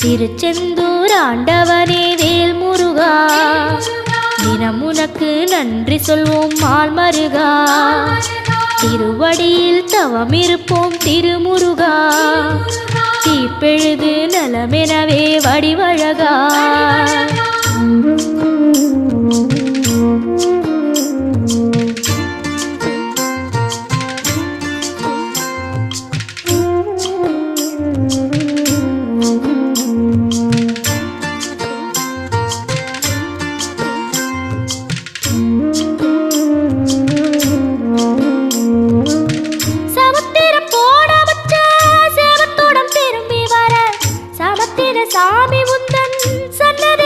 திருச்செந்தூர் ஆண்டவனே வேல் முருகா, தினம் உனக்கு நன்றி சொல்வோம் மால் மருகா. திருவடியில் தவம் இருப்போம் திருமுருகா, தீப்பெழுது நலமெனவே வடிவழகா. சாமி உந்தன் சன்னதி